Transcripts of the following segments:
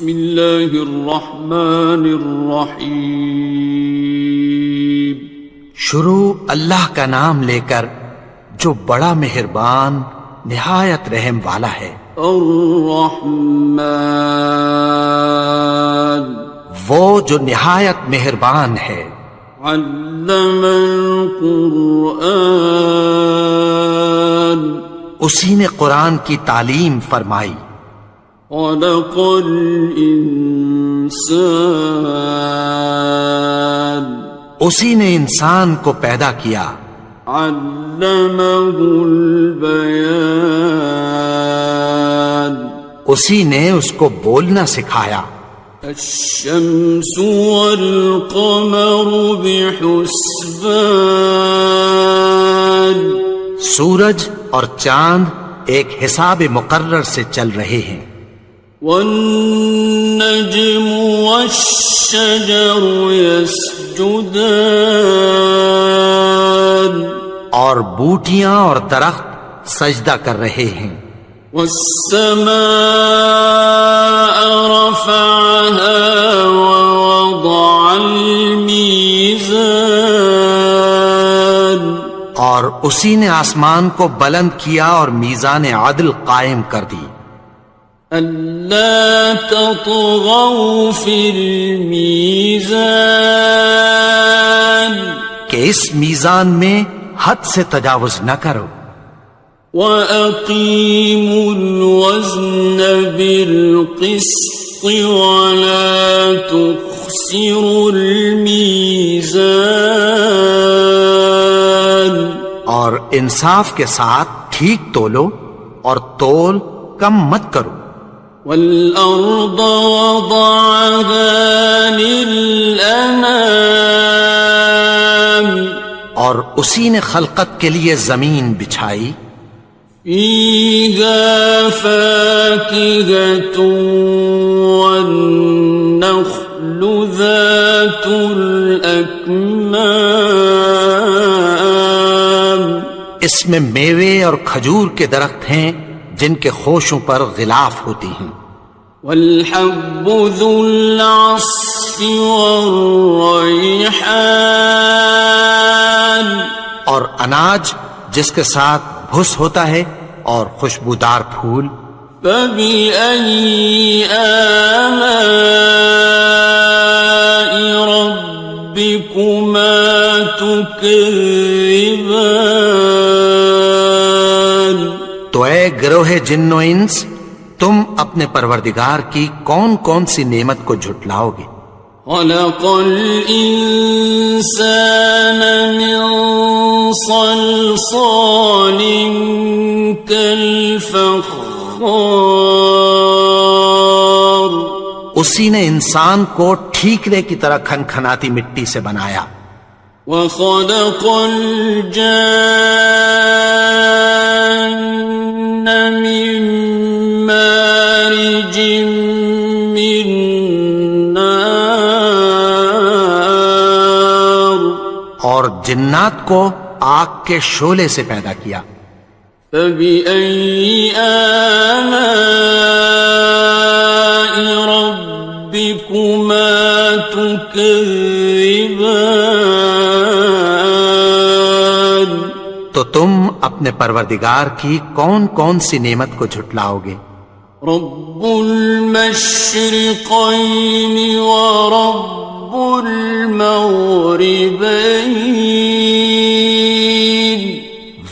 بسم اللہ الرحمن الرحیم. شروع اللہ کا نام لے کر جو بڑا مہربان نہایت رحم والا ہے. الرحمن وہ جو نہایت مہربان ہے. علم القرآن اسی نے قرآن کی تعلیم فرمائی. خلق الانسان اسی نے انسان کو پیدا کیا. علمہ البیان اسی نے اس کو بولنا سکھایا. الشمس والقمر بحسبان سورج اور چاند ایک حساب مقرر سے چل رہے ہیں. والنجم والشجر يسجدان اور بوٹیاں اور درخت سجدہ کر رہے ہیں. والسماء رفعها ووضع الميزان اور اسی نے آسمان کو بلند کیا اور میزان عدل قائم کر دی. ألا تطغوا في الميزان کہ اس میزان میں حد سے تجاوز نہ کرو. وَأَقِيمُوا الْوَزْنَ بِالْقِسْطِ وَلَا تُخْسِرُوا الْمِيزَانَ اور انصاف کے ساتھ ٹھیک تولو اور تول کم مت کرو. وَالْأَرْضَ وَضَعَهَا لِلْأَنَامِ اور اسی نے خلقت کے لیے زمین بچھائی. فِيهَا فَاكِهَةٌ وَالنَّخْلُ ذَاتُ الْأَكْمَامِ اس میں میوے اور کھجور کے درخت ہیں جن کے خوشوں پر غلاف ہوتی ہیں. وَالْحَبُّ ذُو الْعَصْفِ وَالرَّيْحَانِ اور اناج جس کے ساتھ بھس ہوتا ہے اور خوشبودار پھول. فَبِأَيِّ آلَاءِ رَبِّكُمَا تُكَذِّبَانِ تو اے گروہ جن و انس تم اپنے پروردگار کی کون کون سی نعمت کو جھٹلاؤ گے. خَلَقَ الْإِنسَانَ مِنْ صَلْصَالٍ كَالْفَخَّارِ اسی نے انسان کو ٹھیکرے کی طرح کھنکھناتی مٹی سے بنایا. وَخَلَقَ الْجَانَّ مِن مَّارِجٍ مِّن نَّارٍ اور جنات کو آگ کے شعلے سے پیدا کیا. فَبِأَيِّ آلَاءِ رَبِّكُمَا تُكَذِّبَانِ تو تم اپنے پروردگار کی کون کون سی نعمت کو جھٹلاؤ گے. رب المشرقین ورب المغربین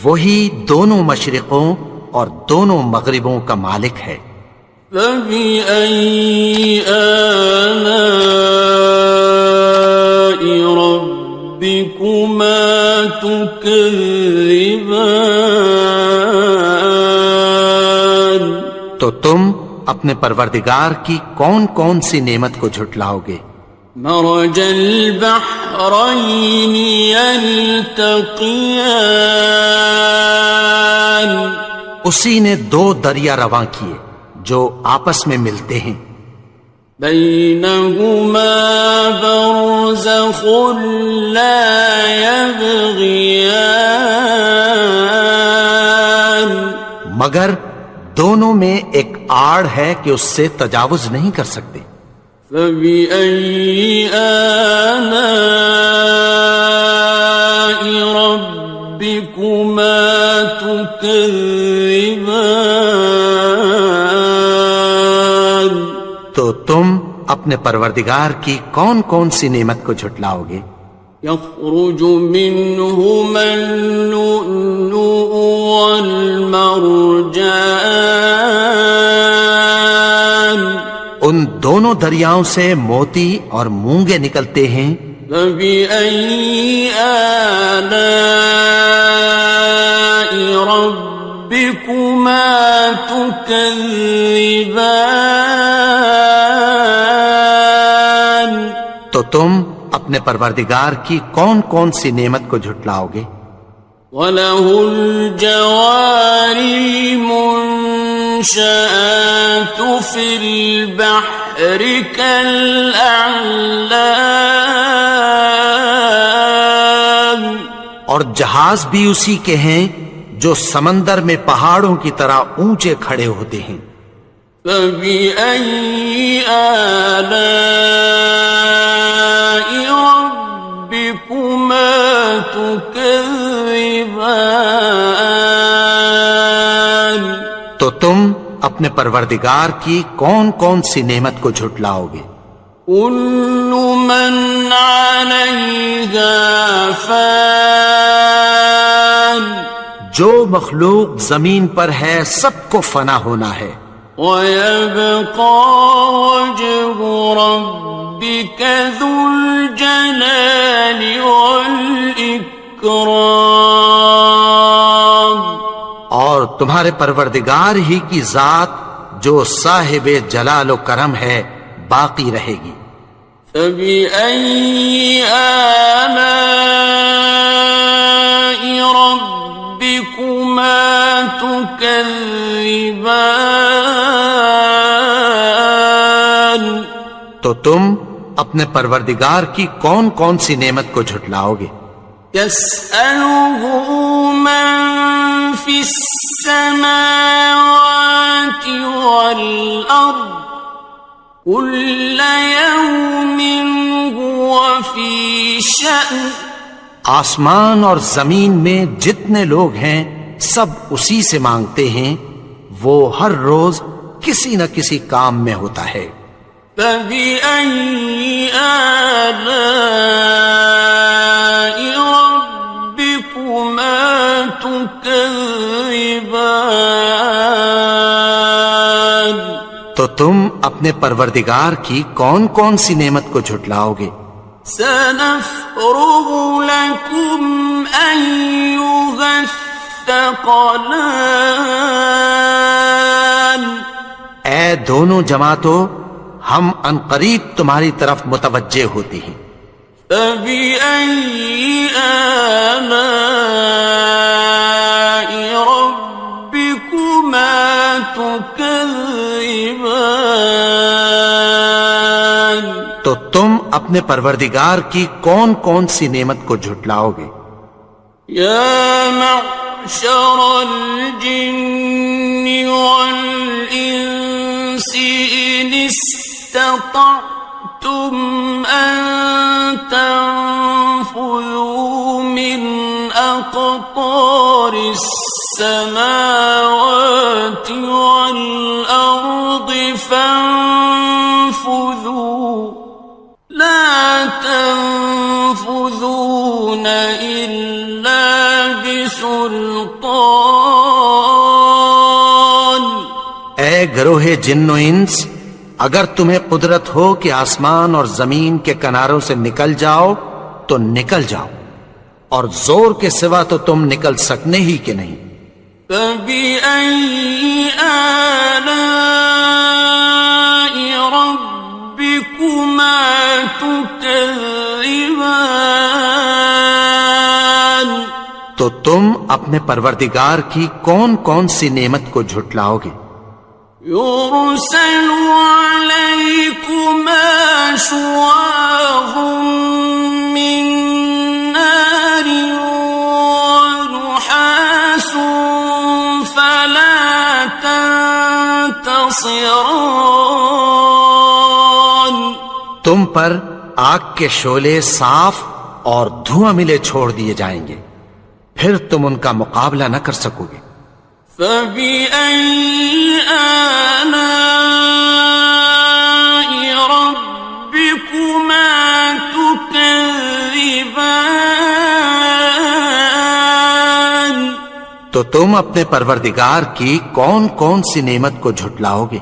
وہی دونوں مشرقوں اور دونوں مغربوں کا مالک ہے. فَبِأَيِّ آلَاءِ رَبِّكُمَا تُكَذِّبَانِ تو تم اپنے پروردگار کی کون کون سی نعمت کو جھٹلاؤ گے. مرج البحرین یلتقیان اسی نے دو دریا رواں کیے جو آپس میں ملتے ہیں. بینہما برزخ لا یبغیان مگر دونوں میں ایک آڑ ہے کہ اس سے تجاوز نہیں کر سکتے۔ فبأي آلاء ربكما تكذبان؟ تو تم اپنے پروردگار کی کون کون سی نعمت کو جھٹلاؤ گے؟ يخرج منهما اللؤلؤ والمرجان، ان دونوں دریاؤں سے موتی اور مونگے نکلتے ہیں۔ فبأي آلاء ربكما تكذبان؟ تو تم اپنے پروردگار کی کون کون سی نعمت کو جھٹلاؤ گے؟ وَلَهُ الْجَوَارِ الْمُنشَآتُ فِي الْبَحْرِ كَالْأَعْلَامِ، اور جہاز بھی اسی کے ہیں جو سمندر میں پہاڑوں کی طرح اونچے کھڑے ہوتے ہیں۔ فَبِأَيِّ آلَاءِ رَبِّكُمَا تُكَذِّبَانِ؟ تو تم اپنے پروردگار کی کون کون سی نعمت کو جھٹلاؤ گے؟ كُلُّ مَنْ عَلَيْهَا فَانٍ، جو مخلوق زمین پر ہے سب کو فنا ہونا ہے۔ وَيَبْقَى وَجْهُ رَبِّكَ ذُو الْجَلَالِ وَالْإِكْرَامِ، اور تمہارے پروردگار ہی کی ذات جو صاحب جلال و کرم ہے باقی رہے گی۔ فَبِأَيِّ آلَاءِ رَبِّكُمَا تُكَذِّبَانِ؟ تو تم اپنے پروردگار کی کون کون سی نعمت کو جھٹلاؤ گے؟ يَسْأَلُهُ مَن فِي السَّمَاوَاتِ وَالْأَرْضِ كُلَّ يَوْمٍ هُوَ فِي شَأْنٍ، آسمان اور زمین میں جتنے لوگ ہیں سب اسی سے مانگتے ہیں، وہ ہر روز کسی نہ کسی کام میں ہوتا ہے۔ فَبِأَيِّ آلَاءِ رَبِّكُمَا تُكَذِّبَانِ؟ تو تم اپنے پروردگار کی کون کون سی نعمت کو جھٹلاؤ گے؟ سَنَفْرُغُ لَكُمْ أَيُّهَ الثَّقَلَانِ، اے دونوں جماعتوں، ہم عنقریب تمہاری طرف متوجہ ہوتے ہیں۔ فَبِأَيِّ آلَاءِ رَبِّكُمَا تُكَذِّبَانِ؟ تو تم اپنے پروردگار کی کون کون سی نعمت کو جھٹلاؤ گے؟ يَا مَعْشَرَ الْجِنِّ وَالْإِنسِ إِنِ اسْتَطَعْتُمْ أَن تَنفُذُوا مِنْ أَقْطَارِ السَّمَاوَاتِ وَالْأَرْضِ فَانفُذُوا لَا تَنفُذُونَ إِلَّا بِسُلْطَانٍ۔ اے گروہ جن و انس، اگر تمہیں قدرت ہو کہ آسمان اور زمین کے کناروں سے نکل جاؤ تو نکل جاؤ، اور زور کے سوا تو تم نکل سکنے ہی کہ نہیں۔ فَبِأَيِّ آلَاءِ رَبِّكُمَا تُكَذِّبَانِ؟ تو تم اپنے پروردگار کی کون کون سی نعمت کو جھٹلاؤ گے؟ يُرْسَلُ عَلَيْكُمَا شُوَاظٌ مِّن نَّارٍ وَنُحَاسٌ فَلَا تَنتَصِرَانِ؟ تم پر آگ کے شعلے صاف اور دھواں ملے چھوڑ دیے جائیں گے، پھر تم ان کا مقابلہ نہ کر سکو گے۔ فَبِأَيِّ آلَاءِ رَبِّكُمَا تُكَذِّبَانِ؟ تو تم اپنے پروردگار کی کون کون سی نعمت کو جھٹلاؤ گے؟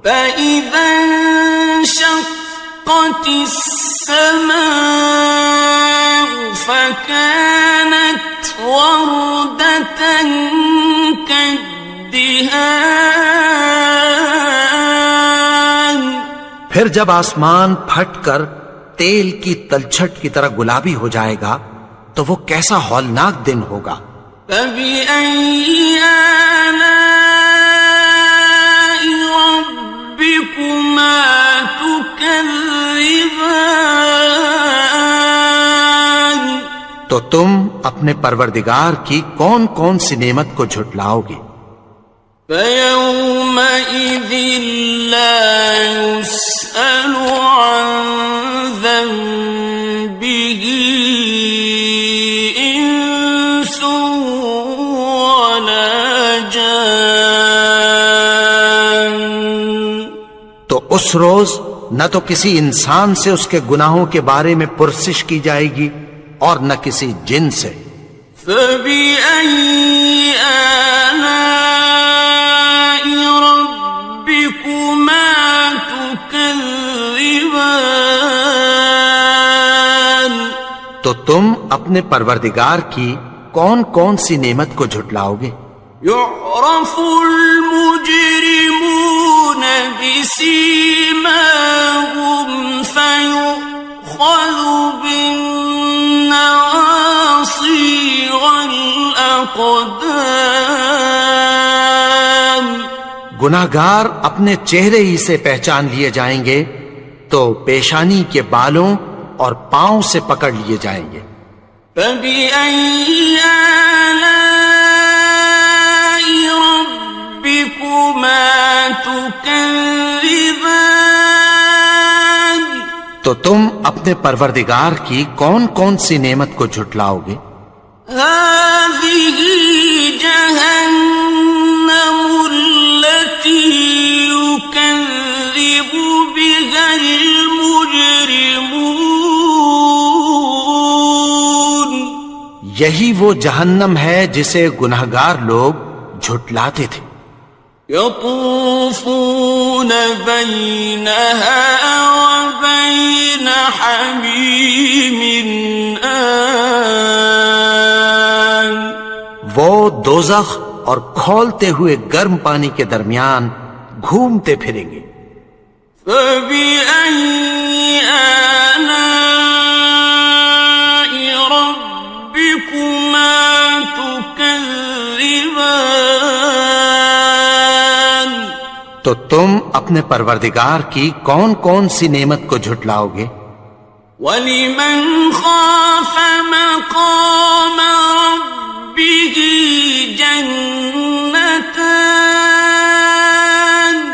فَإِذَا انشَقَّتِ السَّمَاءُ فَكَانَتْ وَرْدَةً كَالدِّهَانِ، پھر جب آسمان پھٹ کر تیل کی تلچھٹ کی طرح گلابی ہو جائے گا تو وہ کیسا ہولناک دن ہوگا۔ فَبِأَيِّ آلَاءِ رَبِّكُمَا تُكَذِّبَانِ؟ تو تم اپنے پروردگار کی کون کون سی نعمت کو جھٹلاؤ گے؟ فَيَوْمَئِذٍ لَا يُسْأَلُ عَنْ ذَنبِهِ إِنسٌ وَلَا جَانٌ۔ تو اس روز نہ تو کسی انسان سے اس کے گناہوں کے بارے میں پرسش کی جائے گی اور نہ کسی جن سے۔ فَبِأَيِّ آلَاءِ رَبِّكُمَا تُكَذِّبَانِ؟ تو تم اپنے پروردگار کی کون کون سی نعمت کو جھٹلاؤ گے؟ يُعْرَفُ الْمُجْرِمُونَ بِسِيمَاهُمْ فَيُؤْخَذُ بِالنَّوَاصِي وَالْأَقْدَامِ۔ گناہگار اپنے چہرے ہی سے پہچان لیے جائیں گے تو پیشانی کے بالوں اور پاؤں سے پکڑ لیے جائیں گے۔ فَبِأَيِّ آلَاءِ رَبِّكُمَا تُكَذِّبَانِ؟ تو تم اپنے پروردگار کی کون کون سی نعمت کو جھٹلاؤ گے؟ هَٰذِهِ جَهَنَّمُ الَّتِي يُكَذِّبُ بِهَا الْمُجْرِمُونَ۔ یہی وہ جہنم ہے جسے گناہگار لوگ جھٹلاتے تھے۔ يَطُوفُونَ بَيْنَهَا وَبَيْنَ حَمِيمٍ آنٍ۔ وہ دوزخ اور کھولتے ہوئے گرم پانی کے درمیان گھومتے پھریں گے۔ فَبِأَيِّ آلَاءِ رَبِّكُمَا تُكَذِّبَانِ؟ تو تم اپنے پروردگار کی کون کون سی نعمت کو جھٹلاؤ گے؟ وَلِمَنْ خَافَ مَقَامَ رَبِّهِ جَنَّتَانِ؟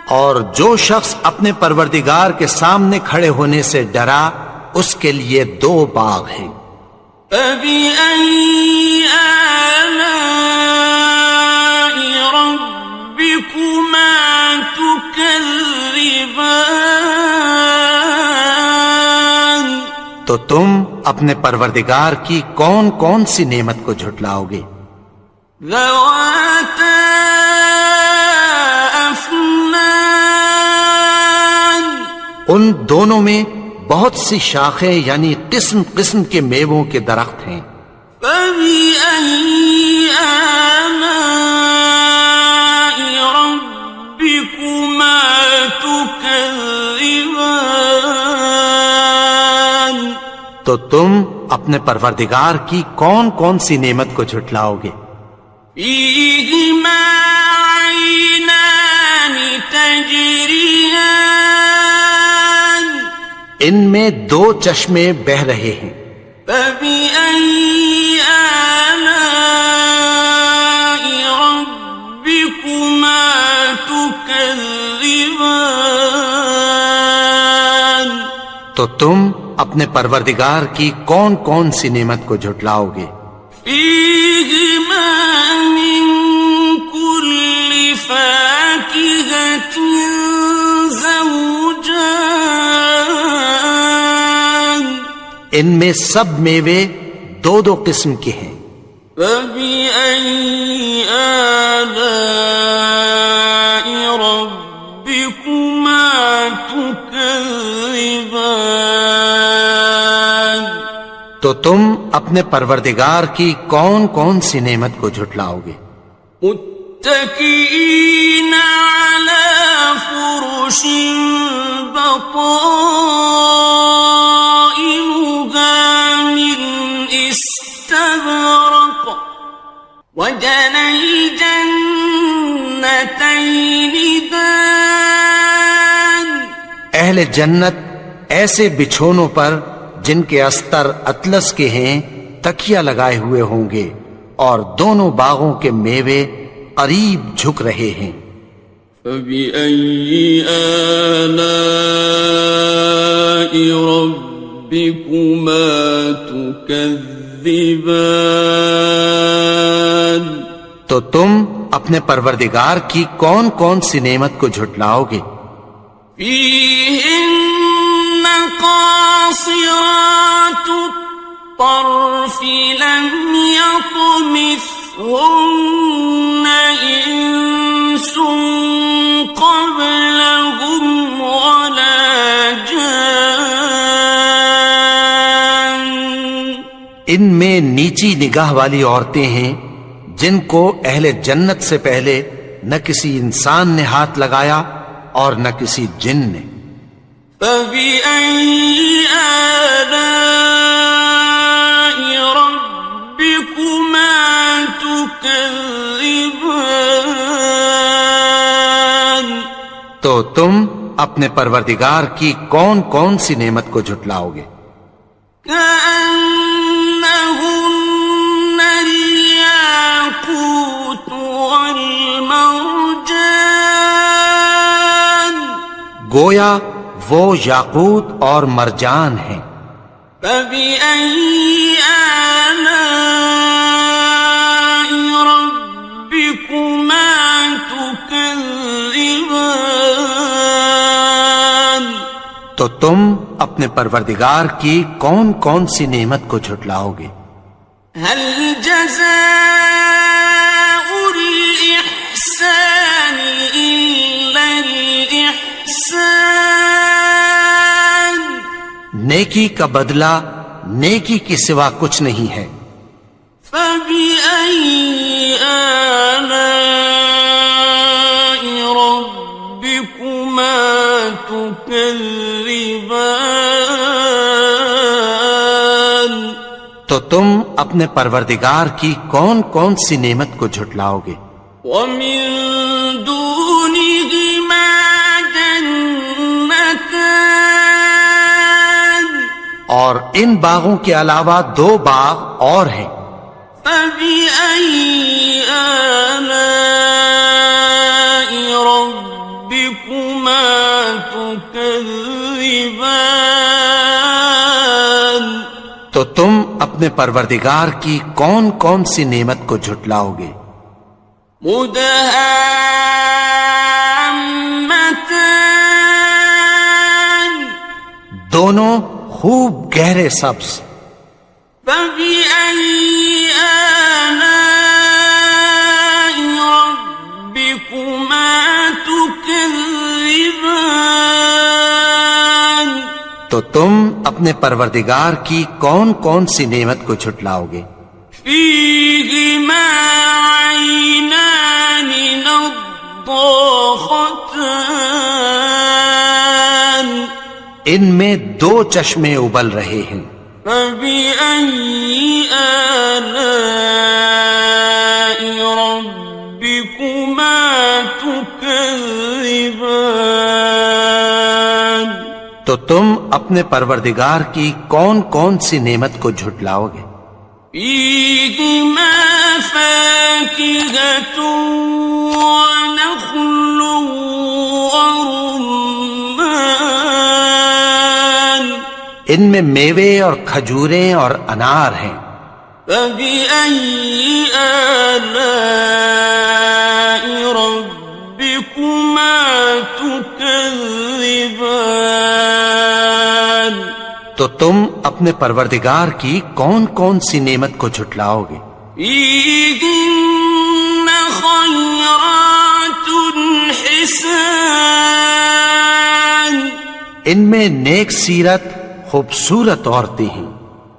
اور جو شخص اپنے پروردگار کے سامنے کھڑے ہونے سے ڈرا اس کے لیے 2 باغ ہیں۔ فَبِأَيِّ آلَاءِ رَبِّكُمَا تُكَذِّبَانِ؟ تو تم اپنے پروردگار کی کون کون سی نعمت کو جھٹلاؤ گے؟ ذَوَاتَا أَفْنَانٍ؟ ان دونوں میں بہت سی شاخیں یعنی قسم قسم کے میووں کے درخت ہیں۔ فَبِأَيِّ آلَاءِ رَبِّكُمَا تُكَذِّبَانِ؟ تو تم اپنے پروردگار کی کون کون سی نعمت کو جھٹلاؤ گے؟ فِيهِمَا عَيْنَانِ تَجْرِيَانِ؟ ان میں 2 چشمے بہ رہے ہیں۔ فَبِأَيِّ آلَاءِ رَبِّكُمَا تُكَذِّبَانِ؟ تو تم اپنے پروردگار کی کون کون سی نعمت کو جھٹلاؤ گے؟ فیہما من کل فاکہۃ زوجان، ان میں سب میوے دو دو قسم کے ہیں۔ فبأي آلاء ربكما تكذبان، تو تم اپنے پروردگار کی کون کون سی نعمت کو جھٹلاؤ گے؟ متكئين على فرش بطائنها من استبرق، وجنى الجنتين دان، اہل جنت ایسے بچھونوں پر جن کے استر اطلس کے ہیں تکیہ لگائے ہوئے ہوں گے، اور دونوں باغوں کے میوے قریب جھک رہے ہیں۔ فبأي آلاء ربكما تكذبان، تو تم اپنے پروردگار کی کون کون سی نعمت کو جھٹلاؤ گے؟ فيهن قاصرات الطرف لم يطمثهن إنس قبلهم ولا جان، ان میں نیچی نگاہ والی عورتیں ہیں جن کو اہل جنت سے پہلے نہ کسی انسان نے ہاتھ لگایا اور نہ کسی جن نے۔ فبأي آلاء ربكما تكذبان، تو تم اپنے پروردگار کی کون کون سی نعمت کو جھٹلاؤ گے؟ كأنهن الياقوت والمرجان، گویا وہ یاقوت اور مرجان ہیں۔ فبأي آلاء ربكما تكذبان، تو تم اپنے پروردگار کی کون کون سی نعمت کو جھٹلاؤ گے؟ هل جزاء الإحسان إلا الإحسان، نیکی کا بدلہ نیکی کے سوا کچھ نہیں ہے۔ فبأي آلاء ربكما تكذبان، تو تم اپنے پروردگار کی کون کون سی نعمت کو جھٹلاؤ گے؟ ومن دونهما جنتان، اور ان باغوں کے علاوہ دو باغ اور ہیں۔ فبأي آلاء ربكما تكذبان، تو تم اپنے پروردگار کی کون کون سی نعمت کو جھٹلاؤ گے؟ مدهامتان، دونوں خوب گہرے سبز۔ فبأي آلاء ربكما تكذبان، تو تم اپنے پروردگار کی کون کون سی نعمت کو جھٹلاؤ گے؟ فيهما عينان نضاختان، ان میں دو چشمے ابل رہے ہیں۔ فبأي آلاء ربكما تكذبان، تو تم اپنے پروردگار کی کون کون سی نعمت کو جھٹلاؤ گے؟ فيهما فاكهة ونخل ورمان، ان میں میوے اور کھجوریں اور انار ہیں۔ فبأي آلاء ربكما تكذبان؟ تو تم اپنے پروردگار کی کون کون سی نعمت کو جھٹلاؤ گے؟ فيهن خيرات حسان، ان میں نیک سیرت خوبصورت عورتیں ہیں۔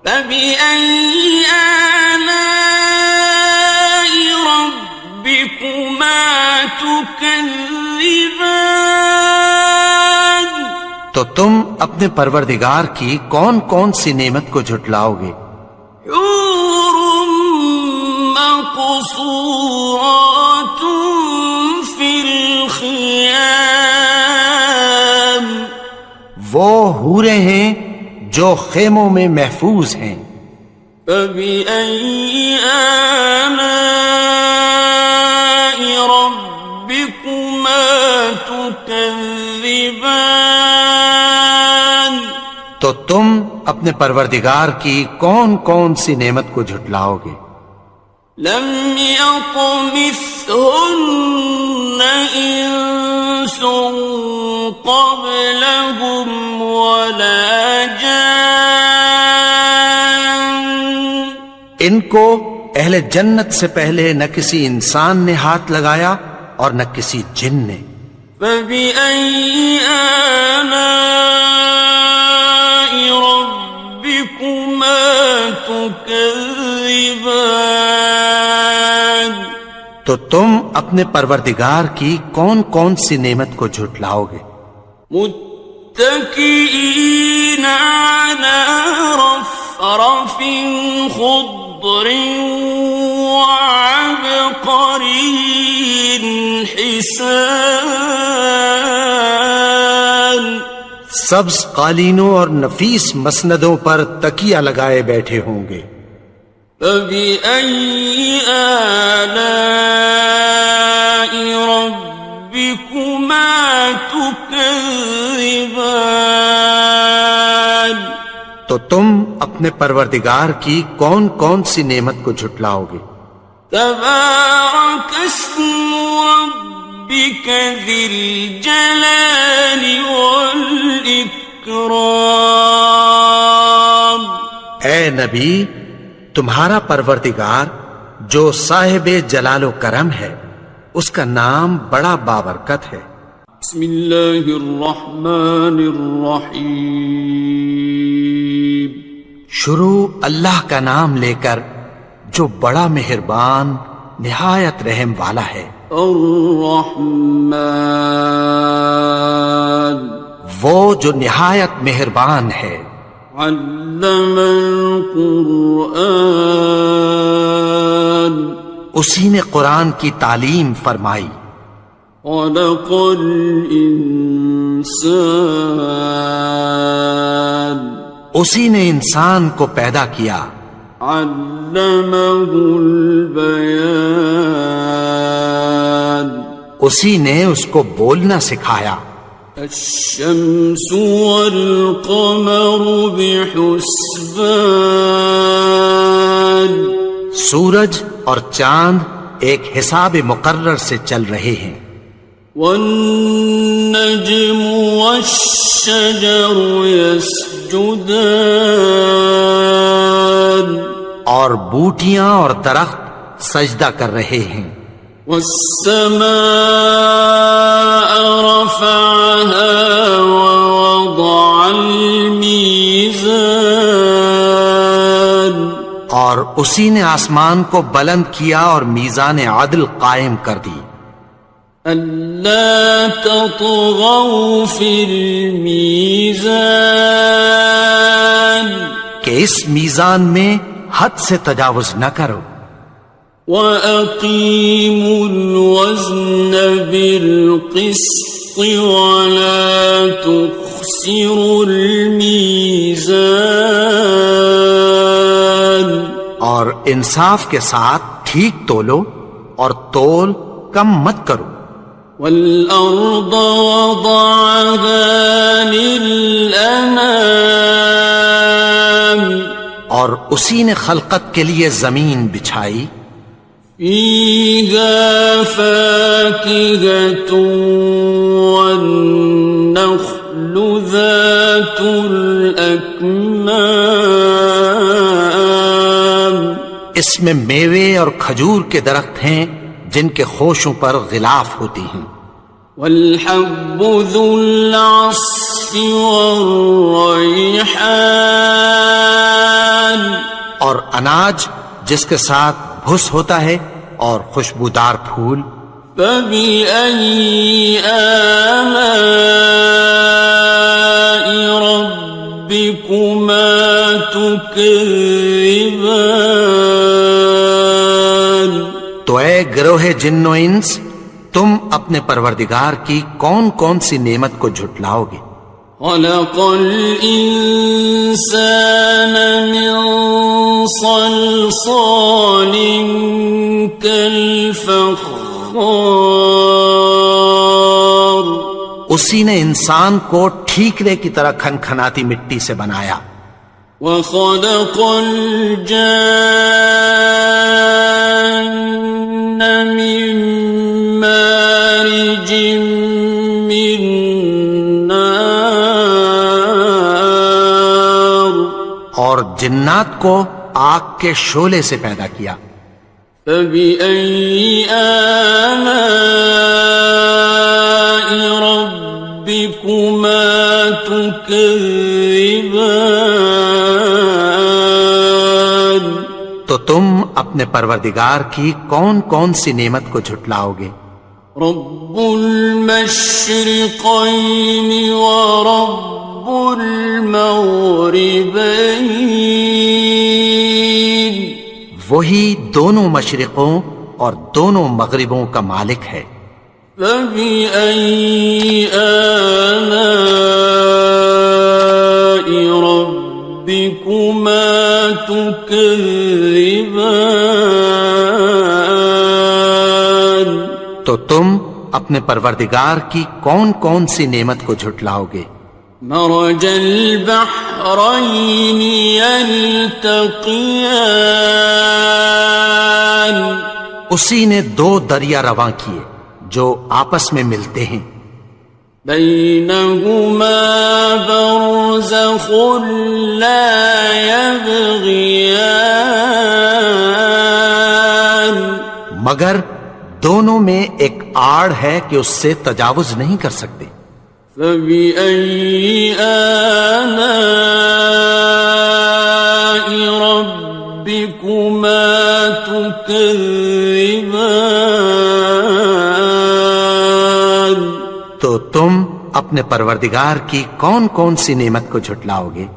فبأي آلاء ربكما تكذبان؟ تو تم اپنے پروردگار کی کون کون سی نعمت کو جھٹلاؤ گے؟ حور مقصورات في الخيام، وہ حوریں ہیں جو خیموں میں محفوظ ہیں۔ فبأي آلاء ربكما تكذبان؟ تو تم اپنے پروردگار کی کون کون سی نعمت کو جھٹلاؤ گے؟ لم يطمثهن إنس قبلهم ولا جان، ان کو اہل جنت سے پہلے نہ کسی انسان نے ہاتھ لگایا اور نہ کسی جن نے۔ فبأي آلاء ربكما تكذبان؟ تو تم اپنے پروردگار کی کون کون سی نعمت کو جھٹلاؤ گے؟ متكئين على رفرف خضر وعبقري حسان، سبز قالینوں اور نفیس مسندوں پر تکیہ لگائے بیٹھے ہوں گے۔ فبأي آلاء ربكما تكذبان؟ تو تم اپنے پروردگار کی کون کون سی نعمت کو جھٹلاؤ گے؟ تبارك اسم ربك ذي الجلال والإكرام۔ اے نبی، تمہارا پروردگار جو صاحب جلال و کرم ہے، اس کا نام بڑا بابرکت ہے۔ بسم اللہ الرحمن الرحیم، شروع اللہ کا نام لے کر جو بڑا مہربان نہایت رحم والا ہے۔ الرحمن، وہ جو نہایت مہربان ہے۔ علم القرآن، اسی نے قرآن کی تعلیم فرمائی۔ خلق الانسان، اسی نے انسان کو پیدا کیا۔ علمہ البیان، اسی نے اس کو بولنا سکھایا۔ الشمس والقمر بحسبان، سورج اور چاند ایک حساب مقرر سے چل رہے ہیں۔ والنجم والشجر يسجدان، اور بوٹیاں اور درخت سجدہ کر رہے ہیں۔ والسماء رفعها ووضع الميزان، اور اسی نے آسمان کو بلند کیا اور میزان عدل قائم کر دی۔ ألا تطغوا في الميزان، کہ اس میزان میں حد سے تجاوز نہ کرو۔ وَأَقِيمُوا الْوَزْنَ بِالْقِسْطِ وَلَا تُخْسِرُوا الْمِيزَانَ، اور انصاف کے ساتھ ٹھیک تولو اور تول کم مت کرو۔ وَالْأَرْضَ وَضَعَهَا لِلْأَنَامِ، اور اسی نے خلقت کے لیے زمین بچھائی، فيها فاكهة والنخل ذات الأكمام، اس میں میوے اور کھجور کے درخت ہیں جن کے خوشوں پر غلاف ہوتی ہیں، والحب ذو العصف والریحان، اور اناج جس کے ساتھ بھس ہوتا ہے اور خوشبودار پھول، فبأي آلاء ربكما تكذبان۔ تو اے گروہ جن و انس، تم اپنے پروردگار کی کون کون سی نعمت کو جھٹلاؤ گے؟ خلق الإنسان من صلصال كالفخار، اسی نے انسان کو ٹھیکرے کی طرح کھنکھناتی مٹی سے بنایا، وخلق الجان من مارج من نار، اور جنات کو آگ کے شعلے سے پیدا کیا، فبأي آلاء ربكما تكذبان۔ تو تم اپنے پروردگار کی کون کون سی نعمت کو جھٹلاؤ گے؟ رب المشرقين ورب المغربين، وہی دونوں مشرقوں اور دونوں مغربوں کا مالک ہے، فبأي آلاء ربكما تكذبان۔ تو تم اپنے پروردگار کی کون کون سی نعمت کو جھٹلاؤ گے؟ مرج البحرين يلتقيان، اسی نے دو دریا رواں کیے جو آپس میں ملتے ہیں، بينهما برزخ لا يبغيان، مگر دونوں میں ایک آڑ ہے کہ اس سے تجاوز نہیں کر سکتے، فبأي آلاء ربكما تكذبان۔ تو تم اپنے پروردگار کی کون کون سی نعمت کو جھٹلاؤ گے؟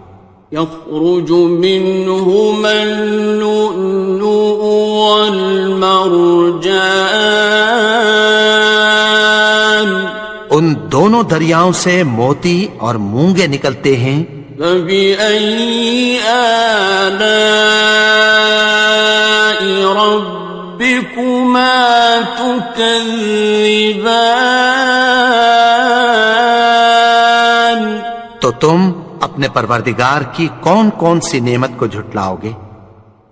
يخرج منهما اللؤلؤ والمرجان، ان دونوں دریاؤں سے موتی اور مونگے نکلتے ہیں، فبأي آلاء ربكما تكذبان۔ تو تم اپنے پروردگار کی کون کون سی نعمت کو جھٹلاؤ گے؟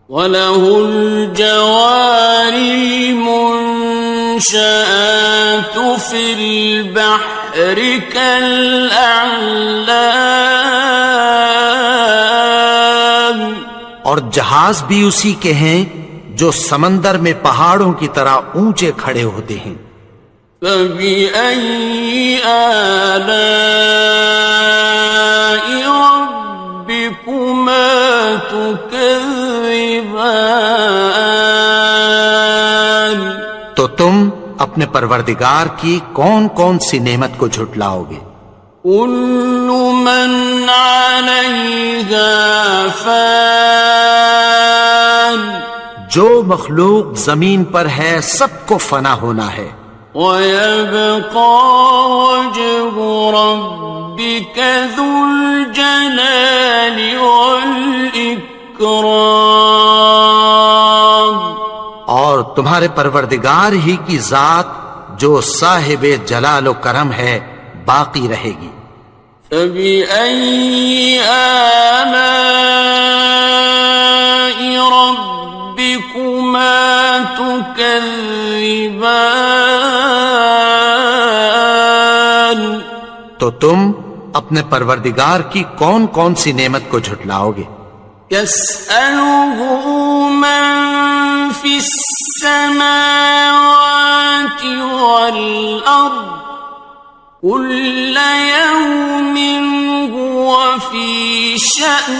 وَلَهُ الْجَوَارِ الْمُنشَآتُ فِي الْبَحْرِ كَالْأَعْلَامِ، اور جہاز بھی اسی کے ہیں جو سمندر میں پہاڑوں کی طرح اونچے کھڑے ہوتے ہیں، فَبِأَيِّ آلَاءِ رَبِّكُمَا تُكَذِّبَانِ۔ تو تم اپنے پروردگار کی کون کون سی نعمت کو جھٹلاؤ گے؟ كل من عليها فان، جو مخلوق زمین پر ہے سب کو فنا ہونا ہے، ويبقى وجه ربك ذو الجلال والإكرام، اور تمہارے پروردگار ہی کی ذات جو صاحب جلال و کرم ہے باقی رہے گی۔ فبأي آلاء تكذبان تو تم اپنے پروردگار کی کون کون سی نعمت کو جھٹلاؤ گے؟ يسأله من في السماوات والأرض كل يوم هو في شأن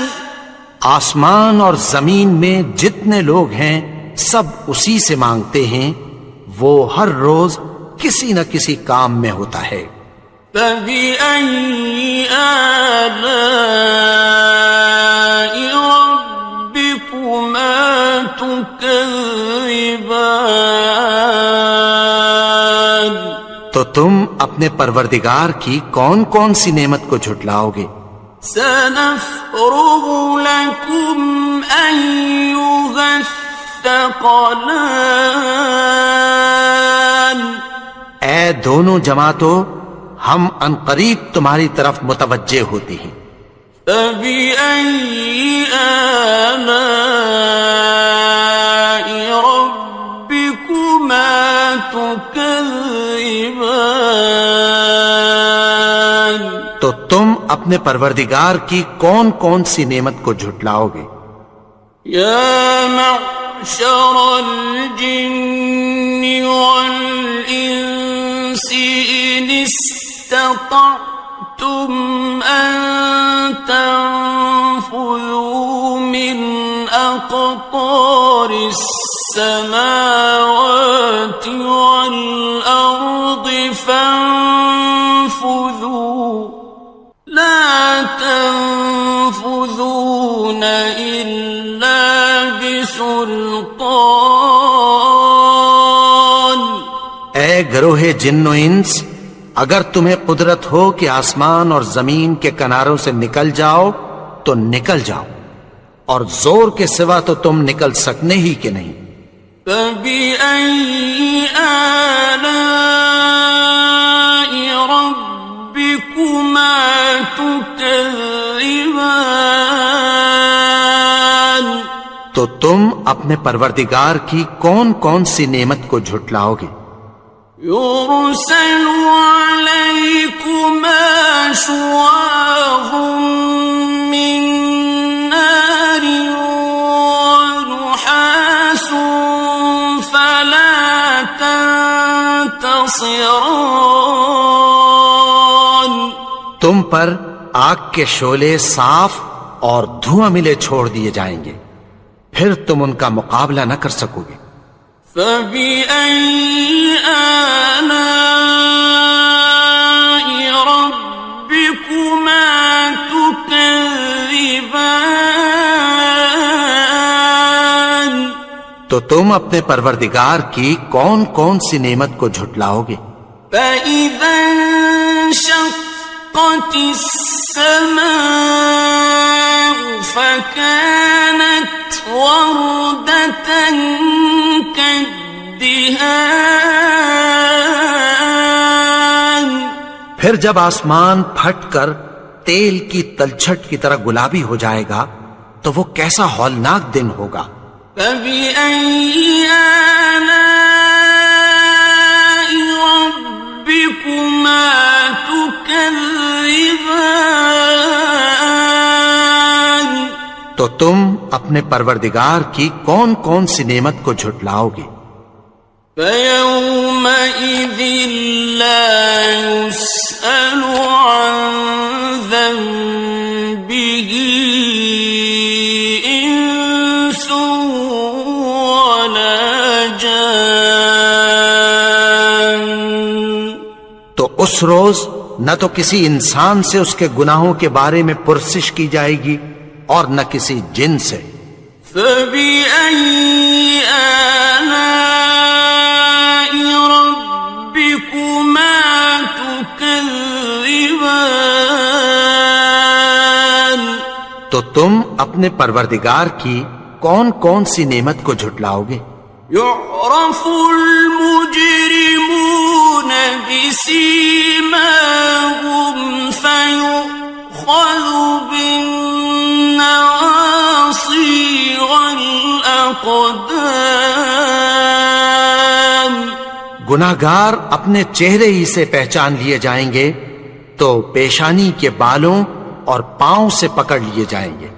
آسمان اور زمین میں جتنے لوگ ہیں سب اسی سے مانگتے ہیں، وہ ہر روز کسی نہ کسی کام میں ہوتا ہے۔ فبأي آلاء ربكما تكذبان تو تم اپنے پروردگار کی کون کون سی نعمت کو جھٹلاؤ گے؟ سنفرغ لكم أيها الثقلان اے دونوں جماعتوں، ہم عنقریب تمہاری طرف متوجہ ہوتے ہیں۔ فبأي آلاء ربكما تكذبان تو تم اپنے پروردگار کی کون کون سی نعمت کو جھٹلاؤ گے؟ يا معشر الجن والإنس إن استطعتم أن تنفذوا من أقطار السماوات والأرض فانفذوا لا تنفذون إلا بسلطان اے گروہ جن و انس، اگر تمہیں قدرت ہو کہ آسمان اور زمین کے کناروں سے نکل جاؤ تو نکل جاؤ، اور زور کے سوا تو تم نکل سکنے ہی کہ نہیں۔ فبأي آلاء ربكما تكذبان تو تم اپنے پروردگار کی کون کون سی نعمت کو جھٹلاؤ گے؟ يرسل عليكما شواظ من نار ونحاس فلا تنتصران تم پر آگ کے شعلے صاف اور دھواں ملے چھوڑ دیے جائیں گے، پھر تم ان کا مقابلہ نہ کر سکو گے۔ فبأي آلاء ربكما تكذبان تو تم اپنے پروردگار کی کون کون سی نعمت کو جھٹلاؤ گے؟ فإذا انشقت السماء فكانت وردة كالدهان پھر جب آسمان پھٹ کر تیل کی تلچھٹ کی طرح گلابی ہو جائے گا تو وہ کیسا ہولناک دن ہوگا۔ فبأي آلاء ربكما تكذبان تو تم اپنے پروردگار کی کون کون سی نعمت کو جھٹلاؤ گے؟ فيومئذ لا يسأل عن ذنبه إنس ولا جان تو اس روز نہ تو کسی انسان سے اس کے گناہوں کے بارے میں پرسش کی جائے گی اور نہ کسی جن سے۔ فبأي آلاء ربكما تكذبان تو تم اپنے پروردگار کی کون کون سی نعمت کو جھٹلاؤ گے؟ يعرف المجرمون بسيماهم فيؤخذ بالنواصي والأقدام گناہگار اپنے چہرے ہی سے پہچان لیے جائیں گے تو پیشانی کے بالوں اور پاؤں سے پکڑ لیے جائیں گے۔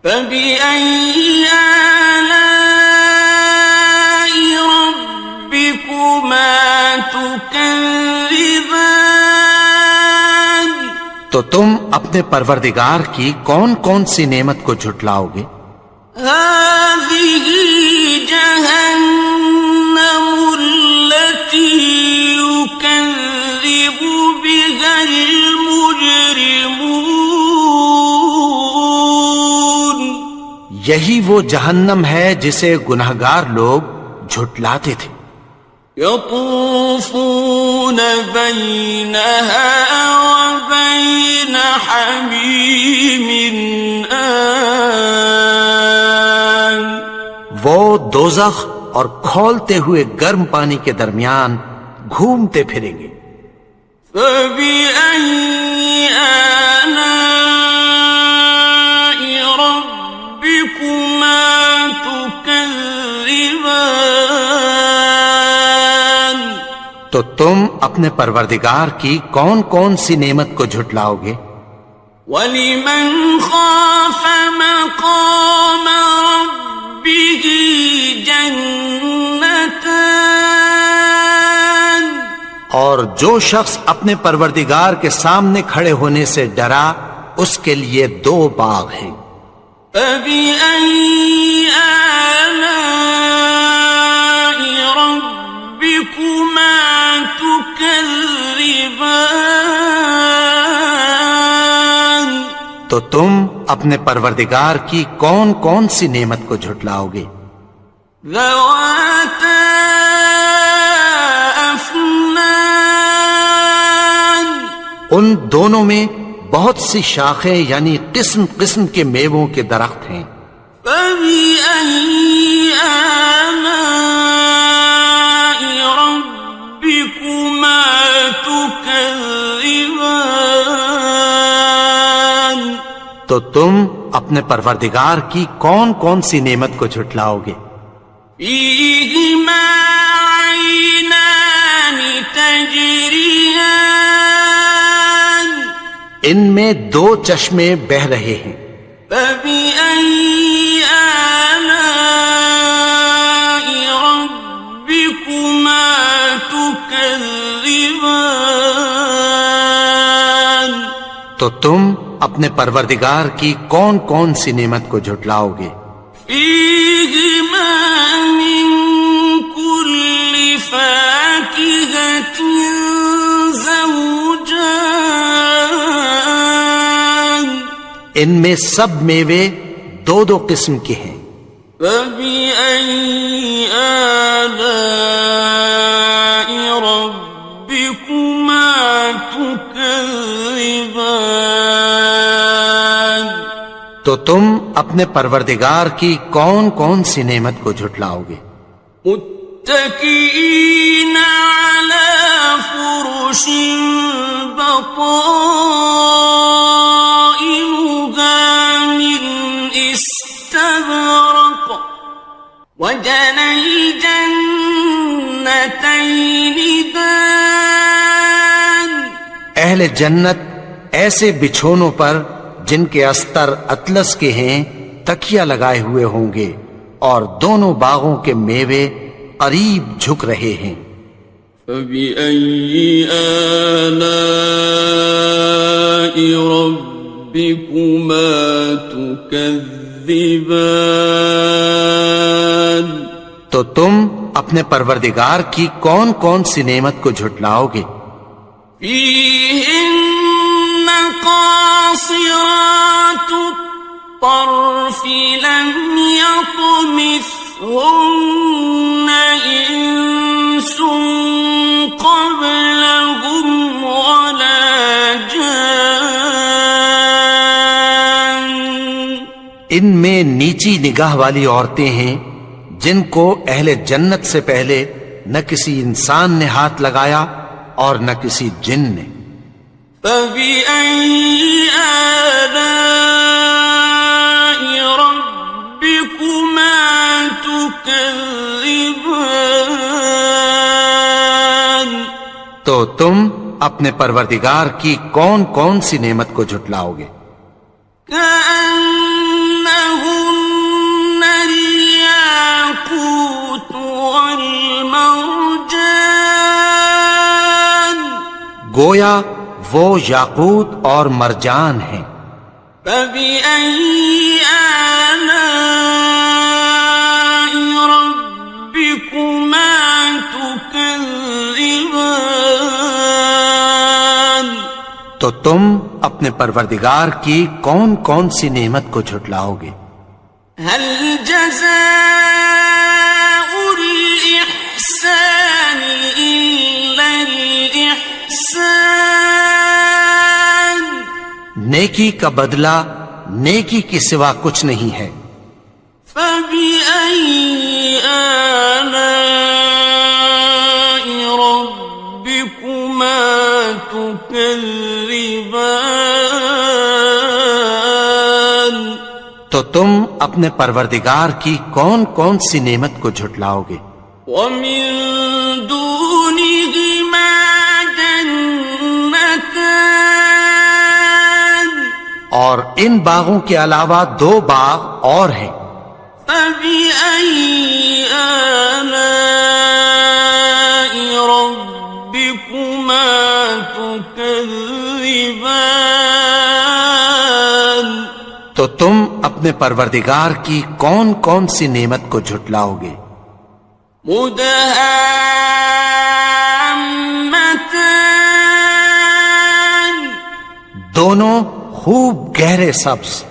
فَبِأَيِّ آلَاءِ رَبِّكُمَا تُكَذِّبَانِ؟ تو تم اپنے پروردگار کی کون کون سی نعمت کو جھٹلاؤ گے؟ هَٰذِهِ جَهَنَّمُ الَّتِي يُكَذِّبُ بِهَا الْمُجْرِمُونَ۔ یہی وہ جہنم ہے جسے گناہگار لوگ جھٹلاتے تھے۔ يطوفون بينها وبين حميم آن۔ وہ دوزخ اور کھولتے ہوئے گرم پانی کے درمیان گھومتے پھریں گے۔ فَبِأَيِّ آلَاءِ رَبِّكُمَا تُكَذِّبَانِ؟ تو تم اپنے پروردگار کی کون کون سی نعمت کو جھٹلاؤ گے؟ وَلِمَنْ خَافَ مَقَامَ رَبِّهِ جَنَّتَانِ؟ اور جو شخص اپنے پروردگار کے سامنے کھڑے ہونے سے ڈرا اس کے لیے 2 باغ ہیں۔ فَبِأَيِّ آلَاءِ رَبِّكُمَا تُكَذِّبَانِ؟ تو تم اپنے پروردگار کی کون کون سی نعمت کو جھٹلاؤ گے؟ ذَوَاتَا أَفْنَانٍ؟ ان دونوں میں بہت سی شاخیں یعنی قسم قسم کے میووں کے درخت ہیں۔ فَبِأَيِّ آلَاءِ رَبِّكُمَا تُكَذِّبَانِ؟ تو تم اپنے پروردگار کی کون کون سی نعمت کو جھٹلاؤ گے؟ فِيهِمَا عَيْنَانِ تَجْرِيَانِ؟ ان میں 2 چشمے بہ رہے ہیں۔ فَبِأَيِّ آلَاءِ رَبِّكُمَا تُكَذِّبَانِ؟ تو تم اپنے پروردگار کی کون کون سی نعمت کو جھٹلاؤ گے؟ فِيهِمَا مِن كُلِّ فَاكِهَةٍ زَوْجَانِ؟ ان میں سب میوے 2 قسم کے ہیں۔ فَبِأَيِّ آلَاءِ رَبِّكُمَا تُكَذِّبَانِ؟ تو تم اپنے پروردگار کی کون کون سی نعمت کو جھٹلاؤ گے؟ متكئين على فرش بطائنها من استبرق وجنى الجنتين دان۔ اہل جنت ایسے بچھونوں پر جن کے استر اطلس کے ہیں تکیہ لگائے ہوئے ہوں گے اور دونوں باغوں کے میوے قریب جھک رہے ہیں۔ فَبِأَيِّ آلَاءِ رَبِّكُمَا تُكَذِّبَانِ؟ تو تم اپنے پروردگار کی کون کون سی نعمت کو جھٹلاؤ گے؟ فِيهِنَّ قَاصِرَاتُ الطَّرْفِ لَمْ يَطْمِثْهُنَّ إِنسٌ قَبْلَهُمْ وَلَا جَانٌّ۔ ان میں نیچی نگاہ والی عورتیں ہیں جن کو اہل جنت سے پہلے نہ کسی انسان نے ہاتھ لگایا اور نہ کسی جن نے۔ فَبِأَيِّ آلَاءِ رَبِّكُمَا تُكَذِّبَانِ؟ تو تم اپنے پروردگار کی کون کون سی نعمت کو جھٹلاؤ گے؟ كأنهن الياقوت والمرجان گویا وہ یاقوت اور مرجان ہیں۔ فبأي آلاء ربكما تكذبان تو تم اپنے پروردگار کی کون کون سی نعمت کو جھٹلاؤ گے؟ هل جزاء الإحسان إلا الإحسان نیکی کا بدلہ نیکی کے سوا کچھ نہیں ہے۔ فبأي آلاء ربكما تكذبان تو تم اپنے پروردگار کی کون کون سی نعمت کو جھٹلاؤ گے؟ ومن دونهما جنتان اور ان باغوں کے علاوہ دو باغ اور ہیں۔ فبأي آلاء ربكما تكذبان تو تم اپنے پروردگار کی کون کون سی نعمت کو جھٹلاؤ گے؟ مدهامتان دونوں خوب گہرے سبز۔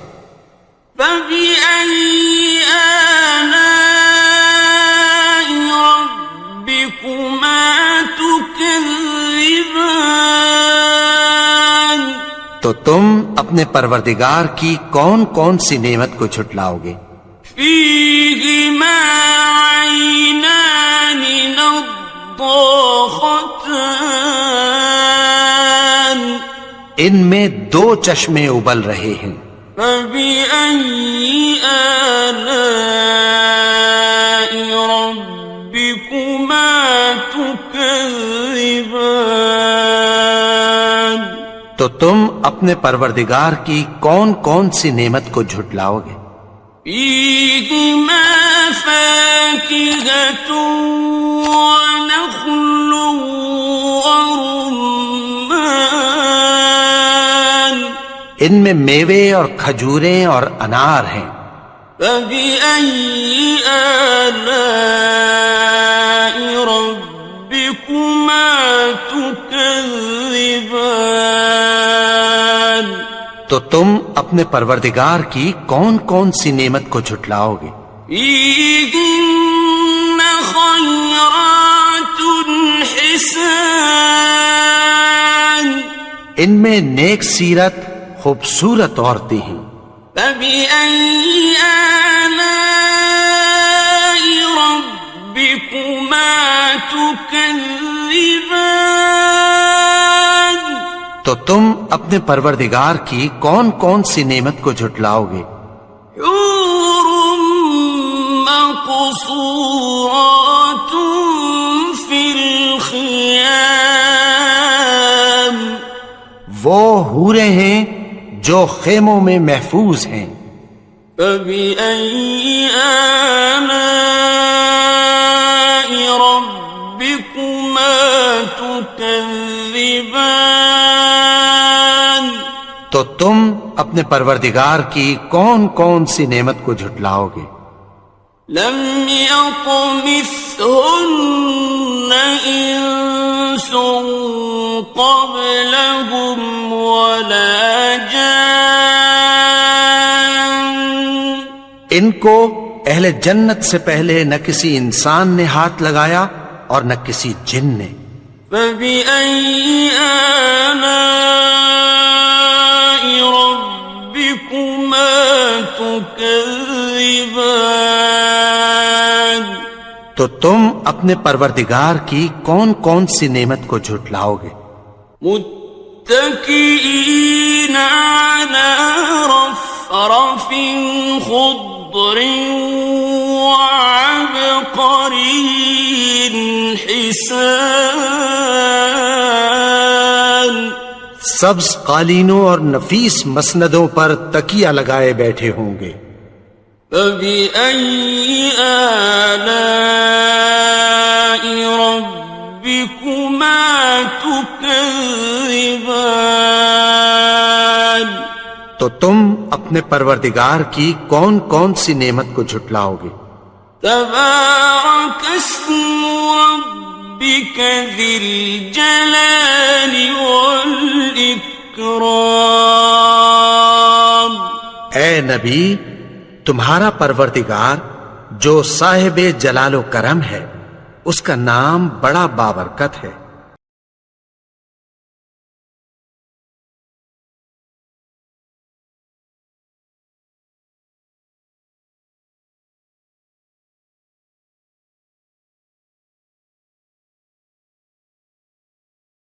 فبأي آلاء ربكما تكذبان تو تم اپنے پروردگار کی کون کون سی نعمت کو جھٹلاؤ گے؟ فيهما عينان نضاختان ان میں دو چشمے ابل رہے ہیں۔ فبأي آلاء ربكما تكذبان تو تم اپنے پروردگار کی کون کون سی نعمت کو جھٹلاؤ گے؟ فيهما فاكهة ونخل ورمان ان میں میوے اور کھجوریں اور انار ہیں۔ فبأي آلاء ربكما تكذبان تو تم اپنے پروردگار کی کون کون سی نعمت کو جھٹلاؤ گے؟ فيهن خيرات حسان ان میں نیک سیرت خوبصورت عورتیں ہیں۔ فبأي آلاء ربكما تكذبان تو تم اپنے پروردگار کی کون کون سی نعمت کو جھٹلاؤ گے؟ حور مقصورات في الخيام وہ حوریں ہیں جو خیموں میں محفوظ ہیں۔ فبأي آلاء ربكما تكذبان تو تم اپنے پروردگار کی کون کون سی نعمت کو جھٹلاؤ گے؟ لم يطمثهن إنس قبلهم ولا جان ان کو اہل جنت سے پہلے نہ کسی انسان نے ہاتھ لگایا اور نہ کسی جن نے۔ فبأي آلاء ربكما تكذبان تو تم اپنے پروردگار کی کون کون سی نعمت کو جھٹلاؤ گے؟ متكئين على رفرف خضر وعبقري حسان سبز قالینوں اور نفیس مسندوں پر تکیہ لگائے بیٹھے ہوں گے. فَبِأَيِّ آلَاءِ رَبِّكُمَا تُكَذِّبَانِ تو تم اپنے پروردگار کی کون کون سی نعمت کو جھٹلاؤ گے؟ تبارک اسم ربک ذی الجلال والاکرام. اے نبی، تمہارا پروردگار جو صاحب جلال و کرم ہے، اس کا نام بڑا بابرکت ہے.